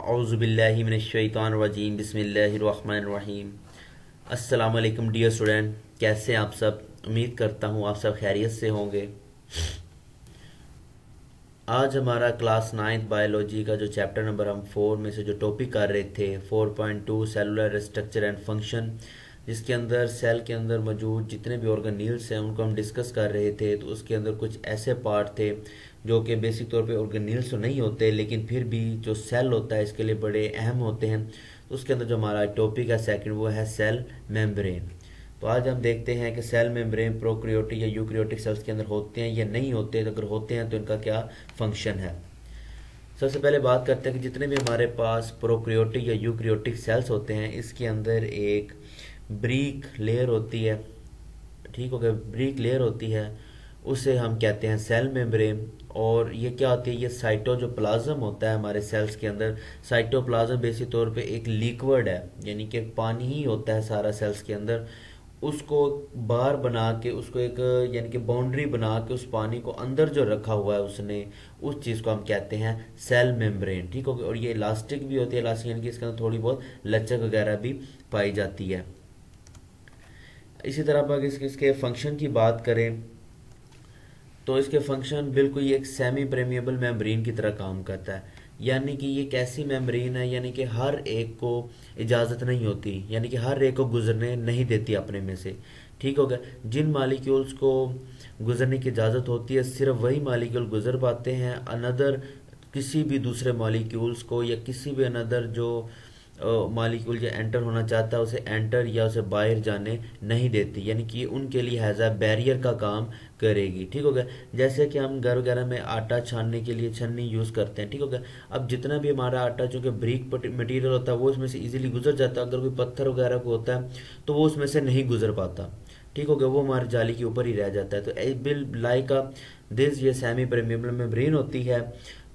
औज़ुबिल्लाहि मिनश्शैतानिर्रजीम बिस्मिल्लाहिर्रहमानिर्रहीम। अस्सलाम वालेकुम डियर स्टूडेंट, कैसे हैं आप सब। उम्मीद करता हूँ आप सब खैरियत से होंगे। आज हमारा क्लास 9th बायोलॉजी का जो चैप्टर नंबर हम 4 में से जो टॉपिक कर रहे थे 4.2 सेलुलर स्ट्रक्चर एंड फंक्शन, जिसके अंदर सेल के अंदर मौजूद जितने भी ऑर्गेनील्स हैं उनको हम डिस्कस कर रहे थे। तो उसके अंदर कुछ ऐसे पार्ट थे जो कि बेसिक तौर पे ऑर्गेनील्स तो नहीं होते, लेकिन फिर भी जो सेल होता है इसके लिए बड़े अहम होते हैं। तो उसके अंदर जो हमारा टॉपिक है सेकंड, वो है सेल मेम्ब्रेन। तो आज हम देखते हैं कि सेल मेम्ब्रेन प्रोकैरियोटिक या यूकैरियोटिक सेल्स के अंदर होते हैं या नहीं होते। तो अगर होते हैं तो इनका क्या फंक्शन है। सबसे पहले बात करते हैं कि जितने भी हमारे पास प्रोकैरियोटिक या यूकैरियोटिक सेल्स होते हैं इसके अंदर एक ब्रीक लेयर होती है। ठीक हो गया, ब्रीक लेयर होती है, उसे हम कहते हैं सेल मेम्ब्रेन। और ये क्या होती है, ये साइटोप्लाज्म होता है हमारे सेल्स के अंदर। साइटोप्लाज्म बेसिक तौर पे एक लिक्विड है, यानी कि पानी ही होता है सारा सेल्स के अंदर। उसको बार बना के उसको एक यानी कि बाउंड्री बना के उस पानी को अंदर जो रखा हुआ है उसने, उस चीज़ को हम कहते हैं सेल मेम्ब्रेन। ठीक हो गया। और ये इलास्टिक भी होती है, इलास्टिक यानी कि इसके अंदर थोड़ी बहुत लचक वगैरह भी पाई जाती है। इसी तरह अगर इसके फंक्शन की बात करें तो इसके फंक्शन बिल्कुल ये एक सेमी प्रेमिएबल मेम्ब्रेन की तरह काम करता है। यानी कि ये कैसी मेम्ब्रेन है, यानी कि हर एक को इजाज़त नहीं होती, यानी कि हर एक को गुजरने नहीं देती अपने में से। ठीक हो गया। जिन मालिक्यूल्स को गुजरने की इजाज़त होती है सिर्फ वही मालिक्यूल गुजर पाते हैं। अनदर किसी भी दूसरे मालिक्यूल्स को या किसी भी अनदर जो मालिक्यूल जो एंटर होना चाहता है उसे एंटर या उसे बाहर जाने नहीं देती, यानी कि उनके लिए हैज़ अ बैरियर का काम करेगी। ठीक हो गया। जैसे कि हम घर वगैरह में आटा छानने के लिए छन्नी यूज़ करते हैं। ठीक हो गया। अब जितना भी हमारा आटा चूँकि ब्रिक मटेरियल होता है वो उसमें से इजीली गुजर जाता है। अगर कोई पत्थर वगैरह को होता है तो वो उसमें से नहीं गुजर पाता। ठीक हो गया, वो हमारी जाली के ऊपर ही रह जाता है। तो ए बिल लाइक अ दिस ये सेमी परमेबल मेम्ब्रेन होती है।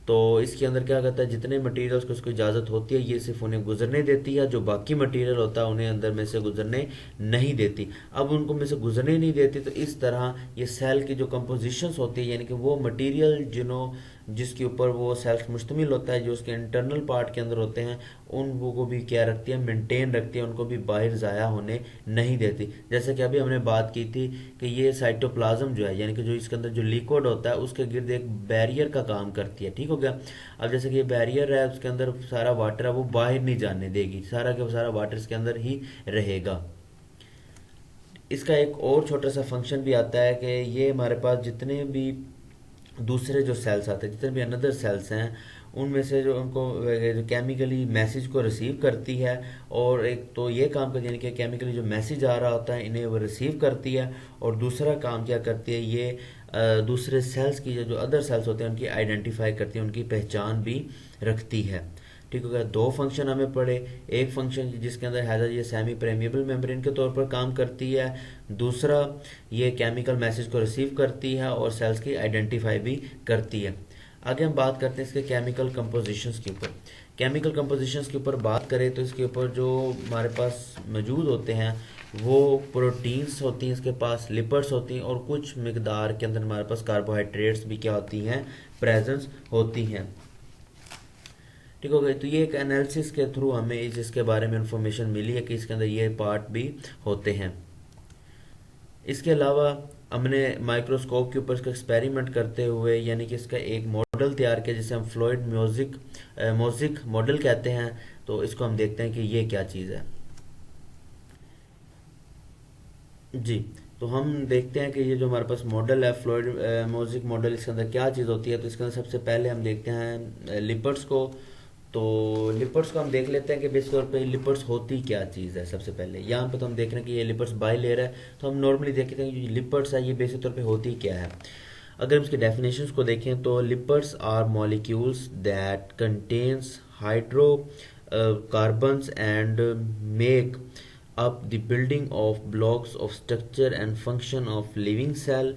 तो इसके अंदर क्या करता है, जितने मटेरियल्स को उसको इजाज़त होती है ये सिर्फ उन्हें गुजरने देती है, जो बाकी मटेरियल होता है उन्हें अंदर में से गुजरने नहीं देती। अब उनको में से गुजरने नहीं देती तो इस तरह ये सेल की जो कंपोजिशंस होती है, यानी कि वो मटेरियल जिसके ऊपर वो सेल्स मुश्तमिल होता है, जो उसके इंटरनल पार्ट के अंदर होते हैं, उन वो को भी क्या रखती है, मेंटेन रखती है, उनको भी बाहर ज़ाया होने नहीं देती। जैसे कि अभी हमने बात की थी कि ये साइटोप्लाज्म जो है, यानी कि जो इसके अंदर जो लिक्विड होता है उसके गिर्द एक बैरियर का काम करती है। ठीक हो गया। अब जैसे कि ये बैरियर है, उसके अंदर सारा वाटर है वो बाहर नहीं जाने देगी, सारा का सारा वाटर इसके अंदर ही रहेगा। इसका एक और छोटा सा फंक्शन भी आता है कि ये हमारे पास जितने भी दूसरे जो सेल्स आते हैं, जितने भी अनदर सेल्स हैं, उनमें से जो उनको जो केमिकली मैसेज को रिसीव करती है, और एक तो ये काम करती है, यानी कि केमिकली जो मैसेज आ रहा होता है इन्हें वो रिसीव करती है। और दूसरा काम क्या करती है, ये दूसरे सेल्स की जो अदर सेल्स होते हैं उनकी आइडेंटिफाई करती है, उनकी पहचान भी रखती है। ठीक हो गया। दो फंक्शन हमें पड़े, एक फंक्शन जिसके अंदर हैज़ा ये सेमी प्रेमिएबल मेम्ब्रेन के तौर पर काम करती है, दूसरा ये केमिकल मैसेज को रिसीव करती है और सेल्स की आइडेंटिफाई भी करती है। आगे हम बात करते हैं इसके केमिकल कंपोजिशंस के ऊपर। केमिकल कंपोजिशंस के ऊपर बात करें तो इसके ऊपर जो हमारे पास मौजूद होते हैं वो प्रोटीन्स होती हैं, इसके पास लिपिड्स होती हैं, और कुछ मिकदार के अंदर हमारे पास कार्बोहाइड्रेट्स भी क्या होती हैं, प्रेजेंस होती हैं। ठीक हो गई। तो ये एक एनालिसिस के थ्रू हमें इसके बारे में इंफॉर्मेशन मिली है कि इसके अंदर ये पार्ट भी होते हैं। इसके अलावा हमने माइक्रोस्कोप के ऊपर इसका एक्सपेरिमेंट करते हुए, यानी कि इसका एक मॉडल तैयार किया जिसे हम फ्लूइड मोज़िक मॉडल कहते हैं। तो इसको हम देखते हैं कि ये क्या चीज़ है। जी, तो हम देखते हैं कि ये जो हमारे पास मॉडल है फ्लूइड मोज़िक मॉडल, इसके अंदर क्या चीज़ होती है। तो इसके अंदर सबसे पहले हम देखते हैं लिपिड्स को। तो लिपिड्स को हम देख लेते हैं कि बेसिक तौर पे लिपिड्स होती क्या चीज़ है। सबसे पहले यहाँ पे तो हम देख रहे हैं कि ये लिपिड्स बाई लेयर है। तो हम नॉर्मली देखते हैं कि लिपिड्स है ये बेसिक तौर पे होती क्या है। अगर हम इसके डेफिनेशंस को देखें तो lipids are molecules that contains hydrocarbons and make up the building of blocks of structure and function of living cell।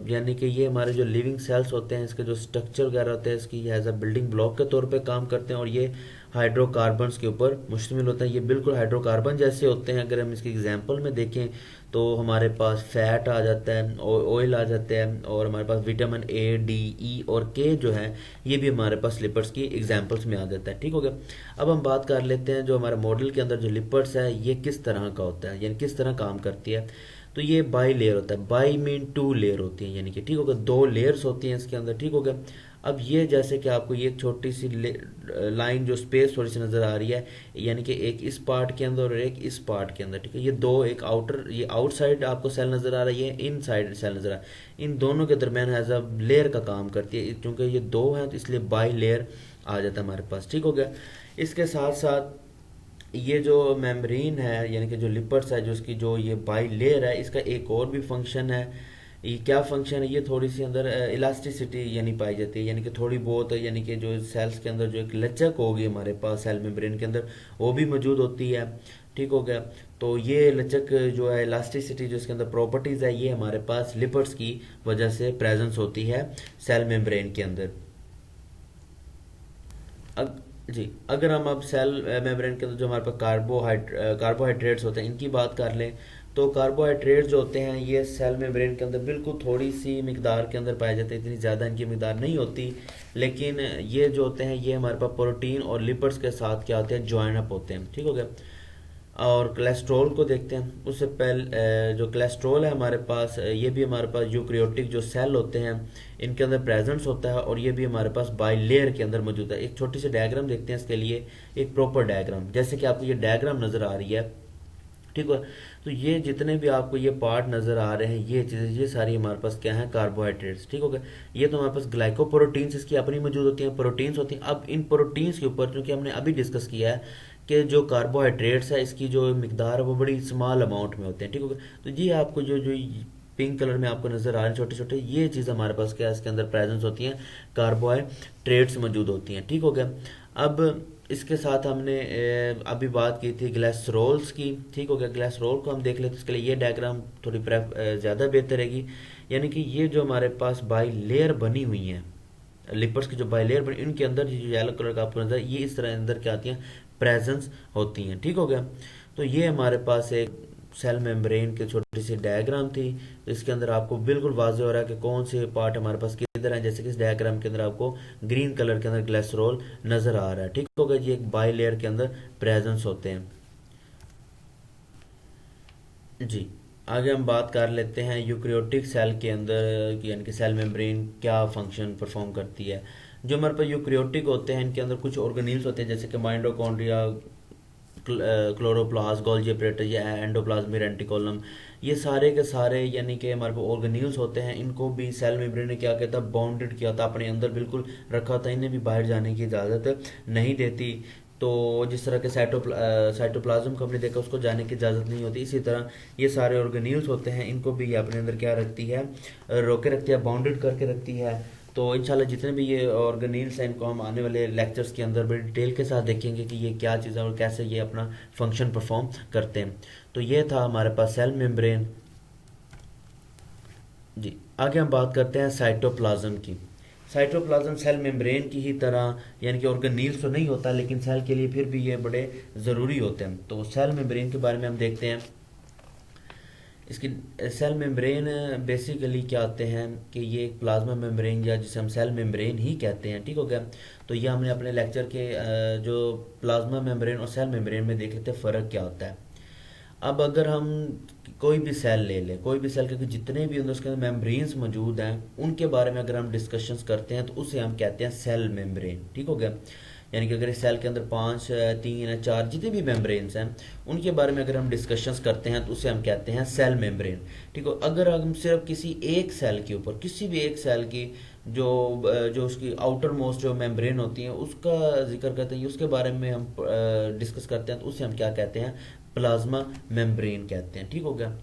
यानी कि ये हमारे जो लिविंग सेल्स होते हैं इसके जो स्ट्रक्चर वगैरह होते हैं इसकी एज अ बिल्डिंग ब्लॉक के तौर पे काम करते हैं, और ये हाइड्रोकार्बन्स के ऊपर मुश्तमिल होता है। ये बिल्कुल हाइड्रोकार्बन जैसे होते हैं। अगर हम इसके एग्जांपल में देखें तो हमारे पास फैट आ जाता है, ऑयल आ जाता है, और हमारे पास विटामिन ए, डी, ई और के जो है ये भी हमारे पास लिपिड्स की एग्जांपल्स में आ जाता है। ठीक हो गया। अब हम बात कर लेते हैं जो हमारे मॉडल के अंदर जो लिपिड्स है ये किस तरह का होता है, यानी किस तरह काम करती है। तो ये बाई लेयर होता है। बाई मीन टू लेयर होती है, यानी कि ठीक हो गया, दो लेयर्स होती हैं इसके अंदर। ठीक हो गया। अब ये जैसे कि आपको ये एक छोटी सी लाइन जो स्पेस थोड़ी सी नज़र आ रही है, यानी कि एक इस पार्ट के अंदर और एक इस पार्ट के अंदर। ठीक है, ये दो, एक आउटर, ये आउटसाइड आपको सेल नज़र आ रही है, इन साइड सेल नज़र आ रहा है। इन दोनों के दरमियान एज अ लेयर का काम करती है। क्योंकि ये दो हैं तो इसलिए बाई लेयर आ जाता है हमारे पास। ठीक हो गया। इसके साथ साथ ये जो मेम्ब्रेन है, यानी कि जो लिपिड्स है, जो इसकी जो ये बाई लेयर है, इसका एक और भी फंक्शन है। ये क्या फंक्शन है, ये थोड़ी सी अंदर इलास्टिसिटी यानी पाई जाती है, यानी कि थोड़ी बहुत, यानी कि जो सेल्स के अंदर जो एक लचक होगी हमारे पास सेल मेम्ब्रेन के अंदर वो भी मौजूद होती है। ठीक हो गया। तो ये लचक जो है, इलास्टिसिटी जो इसके अंदर प्रॉपर्टीज है, ये हमारे पास लिपिड्स की वजह से प्रेजेंस होती है सेल मेम्ब्रेन के अंदर। अग, जी, अगर हम अब सेल मेम्ब्रेन के अंदर जो हमारे पास कार्बोहाइड्रेट्स होते हैं इनकी बात कर लें, तो कार्बोहाइड्रेट्स जो होते हैं ये सेल मेम्ब्रेन के अंदर बिल्कुल थोड़ी सी मिकदार के अंदर पाए जाते हैं, इतनी ज़्यादा इनकी मिकदार नहीं होती। लेकिन ये जो होते हैं ये हमारे पास प्रोटीन और लिपिड्स के साथ क्या होते हैं, ज्वाइन अप होते हैं। ठीक हो गया। और कोलेस्ट्रॉल को देखते हैं। उससे पहले जो कोलेस्ट्रॉल है हमारे पास, ये भी हमारे पास यूकैरियोटिक जो सेल होते हैं इनके अंदर प्रेजेंस होता है, और ये भी हमारे पास बाई लेयर के अंदर मौजूद है। एक छोटी सी डायग्राम देखते हैं इसके लिए, एक प्रॉपर डायग्राम, जैसे कि आपको ये डायग्राम नज़र आ रही है। ठीक है। तो ये जितने भी आपको ये पार्ट नज़र आ रहे हैं, ये चीज़ें, ये सारी हमारे पास क्या है, कार्बोहाइड्रेट्स। ठीक हो गया। ये तो हमारे पास ग्लाइकोप्रोटीन्स इसकी अपनी मौजूद होती हैं, प्रोटीन्स होती हैं। अब इन प्रोटीन्स के ऊपर क्योंकि हमने अभी डिस्कस किया है कि जो कार्बोहाइड्रेट्स है इसकी जो मिकदार है वो बड़ी स्मॉल अमाउंट में होते हैं। ठीक हो गया। तो ये आपको जो जो पिंक कलर में आपको नजर आ रहे हैं छोटे छोटे, ये चीज़ हमारे पास क्या है, इसके अंदर प्रेजेंस होती हैं, कार्बोहाइड्रेट्स मौजूद होती हैं। ठीक हो गया। अब इसके साथ हमने अभी बात की थी ग्लाइसरोल्स की। ठीक हो गया। ग्लाइसरोल को हम देख लेते हैं, इसके लिए ये डायग्राम थोड़ी ज़्यादा बेहतर रहेगी। यानी कि ये जो हमारे पास बाई लेयर बनी हुई हैं, लिपिड्स की जो बाई लेयर बनी, इनके अंदर जो येलो कलर का आपको नजर, ये इस तरह अंदर क्या आती हैं, प्रेजेंस होती हैं। ठीक हो गया। तो ये हमारे पास एक सेल मेम्ब्रेन की छोटी सी डायग्राम थी। इसके अंदर आपको बिल्कुल वाज़ेह हो रहा है कि कौन से पार्ट हमारे पास किधर है। जैसे कि इस डायग्राम के अंदर आपको ग्रीन कलर के अंदर ग्लाइसरोल नजर आ रहा है। ठीक हो गया। ये एक बाई लेयर के अंदर प्रेजेंस होते हैं। जी, आगे हम बात कर लेते हैं यूकैरियोटिक सेल के अंदर, यानी कि सेल मेम्ब्रेन क्या फंक्शन परफॉर्म करती है। जो हमारे पास यूकैरियोटिक होते हैं इनके अंदर कुछ ऑर्गेनील्स होते हैं, जैसे कि माइटोकॉन्ड्रिया, क्लोरोप्लास्ट, गोल्जी apparatus या एंडोप्लाज्मिक रेटिकुलम, ये सारे के सारे यानी कि हमारे पास ऑर्गेनील्स होते हैं। इनको भी सेल मेम्ब्रेन ने क्या किया था, बाउंडेड किया था, अपने अंदर बिल्कुल रखा था, इन्हें भी बाहर जाने की इजाज़त नहीं देती। तो जिस तरह के साइटोप्लाज्म को हमने देखा उसको जाने की इजाज़त नहीं होती, इसी तरह ये सारे ऑर्गेनील्स होते हैं, इनको भी ये अपने अंदर क्या रखती है, रोके रखती है, बाउंडेड करके रखती है। तो इंशाल्लाह जितने भी ये ऑर्गेनील्स हैं इनको हम आने वाले लेक्चर्स के अंदर बड़ी डिटेल के साथ देखेंगे कि ये क्या चीज़ है और कैसे ये अपना फंक्शन परफॉर्म करते हैं। तो ये था हमारे पास सेल मेम्ब्रेन। जी, आगे हम बात करते हैं साइटोप्लाज्म की। साइटोप्लाज्म सेल मेम्ब्रेन की ही तरह यानी कि ऑर्गेनील्स तो नहीं होता, लेकिन सेल के लिए फिर भी ये बड़े ज़रूरी होते हैं। तो सेल मेम्ब्रेन के बारे में हम देखते हैं। इसकी सेल मेम्ब्रेन बेसिकली क्या होते हैं कि ये एक प्लाज्मा मेम्ब्रेन या जिसे हम सेल मेम्ब्रेन ही कहते हैं। ठीक हो गया। तो ये हमने अपने लेक्चर के जो प्लाज्मा मेम्ब्रेन और सेल मेम्ब्रेन में देख लेते हैं फ़र्क क्या होता है। अब अगर हम कोई भी सेल ले लें, कोई भी सेल के जितने भी अंदर उसके अंदर मेम्ब्रेन्स मौजूद हैं उनके बारे में अगर हम डिस्कशंस करते हैं तो उसे हम कहते हैं सेल मेम्ब्रेन। ठीक हो गया। यानी कि अगर इस सेल के अंदर 5, 3, 4 जितने भी मेम्ब्रेन्स हैं उनके बारे में अगर हम डिस्कशंस करते हैं तो उसे हम कहते हैं सेल मेम्ब्रेन। ठीक हो। अगर हम सिर्फ किसी एक सेल के ऊपर, किसी भी एक सेल की जो जो उसकी आउटर मोस्ट जो मेम्ब्रेन होती है उसका जिक्र करते हैं, उसके बारे में हम डिस्कस करते हैं तो उसे हम क्या कहते हैं, प्लाज्मा मेम्ब्रेन कहते हैं। ठीक हो गया।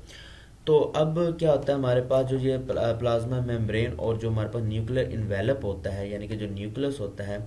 तो अब क्या होता है हमारे पास जो ये प्लाज्मा मेम्ब्रेन और जो हमारे पास न्यूक्लियर इन्वेलप होता है, यानी कि जो न्यूक्लियस होता है,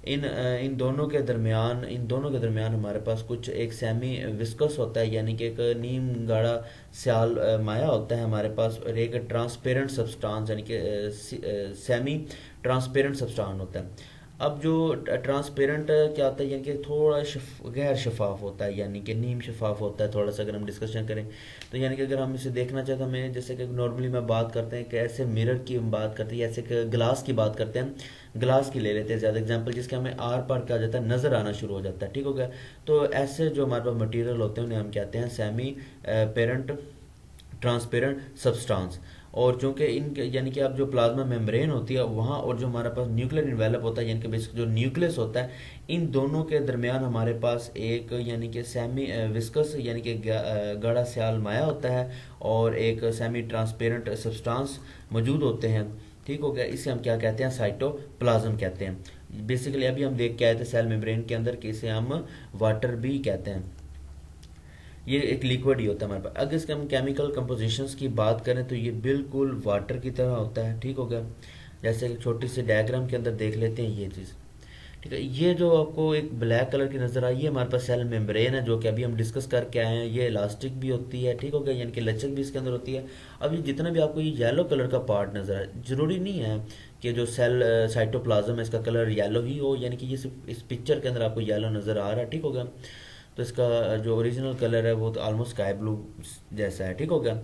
इन दोनों के दरमियान हमारे पास कुछ एक सेमी विस्कस होता है, यानी कि एक नीम गाढ़ा स्याल माया होता है हमारे पास, और एक ट्रांसपेरेंट सब्सटेंस यानी कि सेमी ट्रांसपेरेंट सब्सटेंस होता है। अब जो ट्रांसपेरेंट क्या होता है, यानी कि थोड़ा गैर शफाफ होता है, यानी कि नीम शफाफ होता है थोड़ा सा, अगर हम डिस्कशन करें तो। यानी कि अगर हम इसे देखना चाहें तो हमें, जैसे कि नॉर्मली मैं बात करते हैं कि ऐसे मिरर की हम बात करते हैं, ऐसे कि ग्लास की बात करते हैं, ग्लास की ले लेते हैं ज़्यादा एग्जांपल, जिसके हमें आर पार क्या हो जाता है, नज़र आना शुरू हो जाता है, ठीक हो गया। तो ऐसे जो हमारे पास मटेरियल होते हैं उन्हें हम कहते हैं सेमी पेरेंट ट्रांसपेरेंट सब्सटेंस। और चूंकि इनके यानी कि अब जो प्लाज्मा मेम्ब्रेन होती है वहाँ, और जो हमारे पास न्यूक्लियर इन्वेलप होता है, यानी कि बेसिक जो न्यूक्लियस होता है, इन दोनों के दरमियान हमारे पास एक यानी कि सेमी विस्कस यानी कि गाढ़ा स्याल माया होता है, और एक सेमी ट्रांसपेरेंट सब्सटेंस मौजूद होते हैं, ठीक हो गया। इसे हम क्या कहते हैं, साइटोप्लाज्म कहते हैं। बेसिकली अभी हम देख के आए थे सेल मेम्ब्रेन के अंदर कि इसे हम वाटर भी कहते हैं, ये एक लिक्विड ही होता है हमारे पास। अगर इसके हम केमिकल कंपोजिशंस की बात करें तो ये बिल्कुल वाटर की तरह होता है, ठीक हो गया। जैसे एक छोटी सी डायग्राम के अंदर देख लेते हैं ये चीज़, ठीक है। ये जो आपको एक ब्लैक कलर की नज़र आई है हमारे पास सेल मेम्ब्रेन है, जो कि अभी हम डिस्कस करके आए हैं। ये इलास्टिक भी होती है, ठीक हो गया, यानी कि लचक भी इसके अंदर होती है। अब ये जितना भी आपको ये येलो कलर का पार्ट नज़र आए, ज़रूरी नहीं है कि जो सेल साइटोप्लाज्म है इसका कलर येलो ही हो, यानी कि ये सिर्फ इस पिक्चर के अंदर आपको येलो नज़र आ रहा है, ठीक हो गया। तो इसका जो ओरिजिनल कलर है वो तो ऑलमोस्ट स्काई ब्लू जैसा है, ठीक हो गया।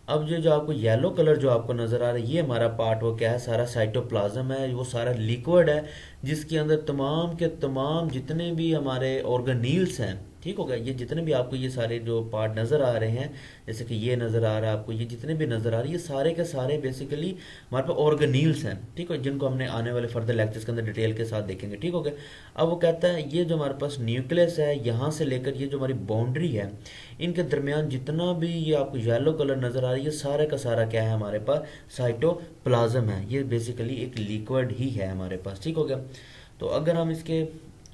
अब ये जो आपको येलो कलर जो आपको नज़र आ रहा है, ये हमारा पार्ट वो क्या है, सारा साइटोप्लाज्म है, वो सारा लिक्विड है, जिसके अंदर तमाम के तमाम जितने भी हमारे ऑर्गेनील्स हैं, ठीक हो गया। ये जितने भी आपको ये सारे जो पार्ट नज़र आ रहे हैं, जैसे कि ये नज़र आ रहा है आपको, ये जितने भी नज़र आ रहे हैं, ये सारे के सारे बेसिकली हमारे पास ऑर्गेनील्स हैं, ठीक है, जिनको हमने आने वाले फर्दर लेक्चर्स के अंदर डिटेल के साथ देखेंगे, ठीक हो गया। अब वो कहता है ये जो हमारे पास न्यूक्लियस है, यहाँ से लेकर ये जो हमारी बाउंड्री है, इनके दरमियान जितना भी ये आपको येलो कलर नज़र आ रही है, सारे का सारा क्या है हमारे पास, साइटोप्लाज्म है। ये बेसिकली एक लिक्विड ही है हमारे पास, ठीक हो गया। तो अगर हम इसके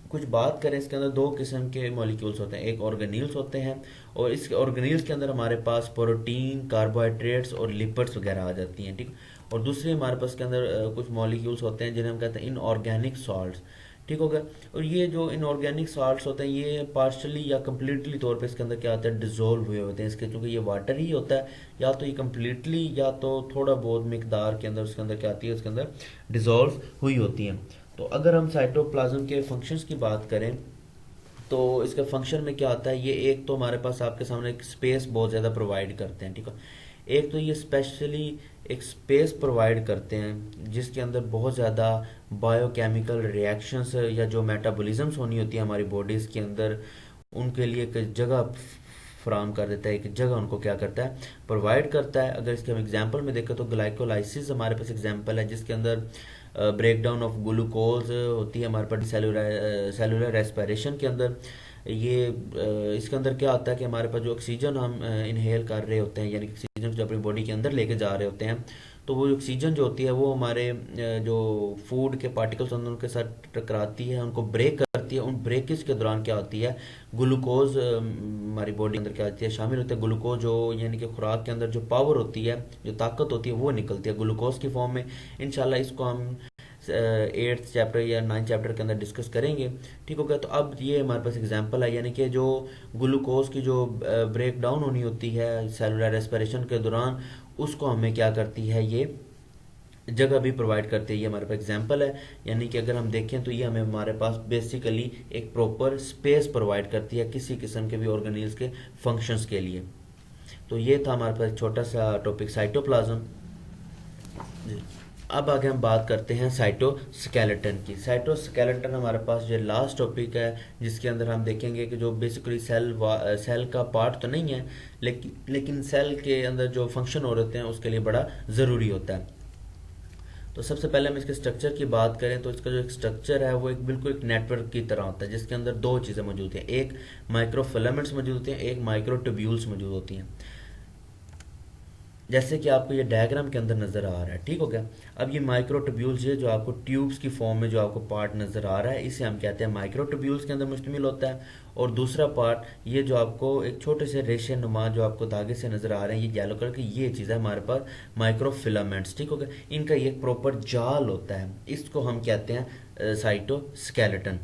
कुछ बात करें, इसके अंदर दो किस्म के मॉलिक्यूल्स होते हैं, एक ऑर्गेनील्स होते हैं, और इस ऑर्गेनील्स के अंदर हमारे पास प्रोटीन, कार्बोहाइड्रेट्स और लिपिड्स वगैरह आ जाती हैं, ठीक। और दूसरे हमारे पास के अंदर कुछ मॉलिक्यूल्स होते हैं जिन्हें हम कहते हैं इनऑर्गेनिक सॉल्ट्स, ठीक हो गया। और ये जो इनऑर्गेनिक सॉल्ट्स होते हैं ये पार्शली या कम्प्लीटली तौर पे इसके अंदर क्या होता है, डिजोल्व हुए होते हैं इसके, क्योंकि ये वाटर ही होता है, या तो ये कम्प्लीटली या तो थोड़ा बहुत मिकदार के अंदर उसके अंदर क्या आती है, उसके अंदर डिजोल्व हुई होती हैं। तो अगर हम साइटोप्लाज्म के फंक्शंस की बात करें तो इसके फंक्शन में क्या आता है, ये एक तो हमारे पास आपके सामने एक स्पेस बहुत ज़्यादा प्रोवाइड करते हैं, ठीक है। एक तो ये स्पेशली एक स्पेस प्रोवाइड करते हैं जिसके अंदर बहुत ज़्यादा बायोकेमिकल रिएक्शंस या जो मेटाबॉलिज्म्स होनी होती है हमारी बॉडीज़ के अंदर, उनके लिए एक जगह फ्राहम कर देता है, एक जगह उनको क्या करता है, प्रोवाइड करता है। अगर इसके हम एग्जांपल में देखें तो ग्लाइकोलाइसिस हमारे पास एग्जांपल है, जिसके अंदर ब्रेक डाउन ऑफ ग्लूकोज होती है हमारे पास सेलुलर रेस्पिरेशन के अंदर। ये इसके अंदर क्या होता है कि हमारे पास जो ऑक्सीजन हम इनहेल कर रहे होते हैं, यानी कि ऑक्सीजन जो अपनी बॉडी के अंदर लेके जा रहे होते हैं, तो वो ऑक्सीजन जो होती है वो हमारे जो फूड के पार्टिकल्स होते हैं उनके साथ टकराती है, उनको ब्रेक करती है। उन ब्रेकेज के दौरान क्या होती है, ग्लूकोज हमारी बॉडी के अंदर क्या होती है, शामिल होती है। ग्लूकोज जो यानी कि खुराक के अंदर जो पावर होती है, जो ताकत होती है, वो निकलती है ग्लूकोज की फॉर्म में। इंशाल्लाह इसको हम 8th चैप्टर या 9th चैप्टर के अंदर डिस्कस करेंगे, ठीक हो गया। तो अब ये हमारे पास एग्जांपल है, यानी कि जो ग्लूकोज की जो ब्रेक डाउन होनी होती है सेलुलर रेस्पिरेशन के दौरान, उसको हमें क्या करती है, ये जगह भी प्रोवाइड करती है। ये हमारे पास एग्जांपल है, यानी कि अगर हम देखें तो ये हमें हमारे पास बेसिकली एक प्रॉपर स्पेस प्रोवाइड करती है किसी किस्म के भी ऑर्गेनील्स के फंक्शंस के लिए। तो ये था हमारे पास छोटा सा टॉपिक साइटोप्लाज्म। अब आगे हम बात करते हैं साइटोस्केलेटन की। साइटोस्केलेटन हमारे पास जो लास्ट टॉपिक है, जिसके अंदर हम देखेंगे कि जो बेसिकली सेल का पार्ट तो नहीं है, लेकिन सेल के अंदर जो फंक्शन हो रहे हैं उसके लिए बड़ा ज़रूरी होता है। तो सबसे पहले हम इसके स्ट्रक्चर की बात करें तो इसका जो एक स्ट्रक्चर है वो एक बिल्कुल एक नेटवर्क की तरह होता है, जिसके अंदर दो चीज़ें मौजूद हैं, एक माइक्रोफिलामेंट्स मौजूद होते हैं, एक माइक्रोट्यूब्यूल्स मौजूद होती हैं, जैसे कि आपको ये डायग्राम के अंदर नज़र आ रहा है, ठीक हो गया। अब ये माइक्रोट्यूब्यूल्स ये जो आपको ट्यूब्स की फॉर्म में जो आपको पार्ट नज़र आ रहा है, इसे हम कहते हैं माइक्रोट्यूब्यूल्स के अंदर मुश्तमिल होता है। और दूसरा पार्ट ये जो आपको एक छोटे से रेशे नुमा जो आपको धागे से नज़र आ रहे हैं, ये येलो कलर की, ये चीज़ है हमारे पास माइक्रोफिलामेंट्स, ठीक हो गया। इनका ये एक प्रॉपर जाल होता है, इसको हम कहते हैं साइटोस्केलेटन।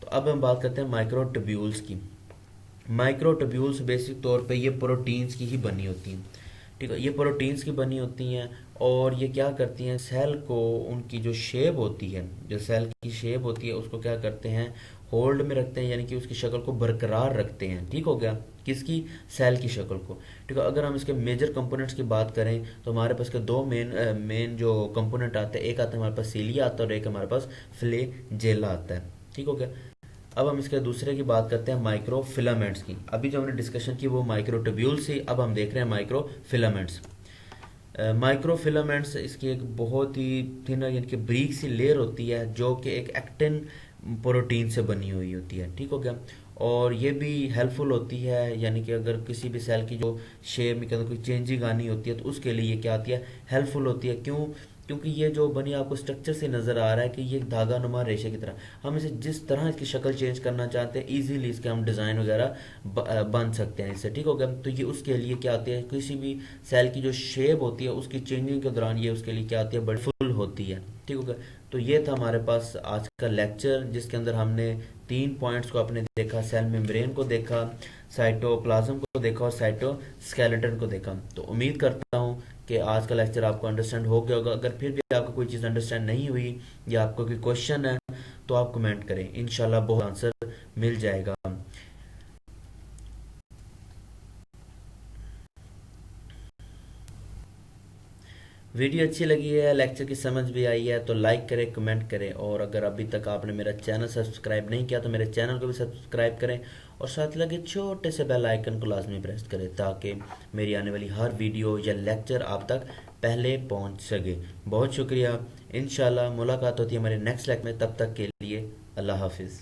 तो अब हम बात करते हैं माइक्रोट्यूब्यूल्स की। माइक्रोट्यूब्यूल्स बेसिक तौर पे ये प्रोटीन्स की ही बनी होती हैं, ठीक है, ये प्रोटीन्स की बनी होती हैं। और ये क्या करती हैं, सेल को उनकी जो शेप होती है, जो सेल की शेप होती है उसको क्या करते हैं, होल्ड में रखते हैं, यानी कि उसकी शक्ल को बरकरार रखते हैं। ठीक हो गया, किसकी, सेल की शक्ल को। ठीक है, अगर हम इसके मेजर कंपोनेंट्स की बात करें तो हमारे पास के दो मेन जो कंपोनेंट आते हैं, एक आता है हमारे पास सीलिया आता है और एक हमारे पास फ्लैजेला आता है। ठीक हो गया। अब हम इसके दूसरे की बात करते हैं माइक्रो फिलामेंट्स की। अभी जो हमने डिस्कशन की वो माइक्रो ट्यूब्यूल्स थी, अब हम देख रहे हैं माइक्रो फिलामेंट्स। माइक्रो फिलामेंट्स इसकी एक बहुत ही थिन यानी कि ब्रीक सी लेयर होती है जो कि एक एक्टिन प्रोटीन से बनी हुई होती है। ठीक हो गया। और ये भी हेल्पफुल होती है, यानी कि अगर किसी भी सेल की जो शेप में कोई चेंजिंग आनी होती है तो उसके लिए ये क्या आती है, हेल्पफुल होती है। क्यों, क्योंकि ये जो बनी आपको स्ट्रक्चर से नज़र आ रहा है कि ये एक धागा नुमा रेशे की तरह, हम इसे जिस तरह इसकी शक्ल चेंज करना चाहते हैं इजीली इसके हम डिज़ाइन वगैरह बन सकते हैं इससे। ठीक हो गया। तो ये उसके लिए क्या आती है, किसी भी सेल की जो शेप होती है उसकी चेंजिंग के दौरान ये उसके लिए क्या आती है, बड़ी फुल होती है। ठीक हो गया। तो ये था हमारे पास आज का लेक्चर जिसके अंदर हमने 3 पॉइंट्स को आपने देखा, सेल मेम्ब्रेन को देखा, साइटोप्लाज्म को देखा और साइटोस्केलेटन को देखा। तो उम्मीद करता हूँ कि आज का लेक्चर आपको अंडरस्टैंड हो गया होगा। अगर फिर भी आपको कोई चीज़ अंडरस्टैंड नहीं हुई या आपको कोई क्वेश्चन है तो आप कमेंट करें, इंशाल्लाह बहुत आंसर मिल जाएगा। वीडियो अच्छी लगी है, लेक्चर की समझ भी आई है तो लाइक करें, कमेंट करें, और अगर अभी तक आपने मेरा चैनल सब्सक्राइब नहीं किया तो मेरे चैनल को भी सब्सक्राइब करें और साथ लगे छोटे से बेल आइकन को लाजमी प्रेस करें ताकि मेरी आने वाली हर वीडियो या लेक्चर आप तक पहले पहुंच सके। बहुत शुक्रिया। इंशाल्लाह मुलाकात होती है हमारे नेक्स्ट लेक्चर में, तब तक के लिए अल्लाह हाफिज़।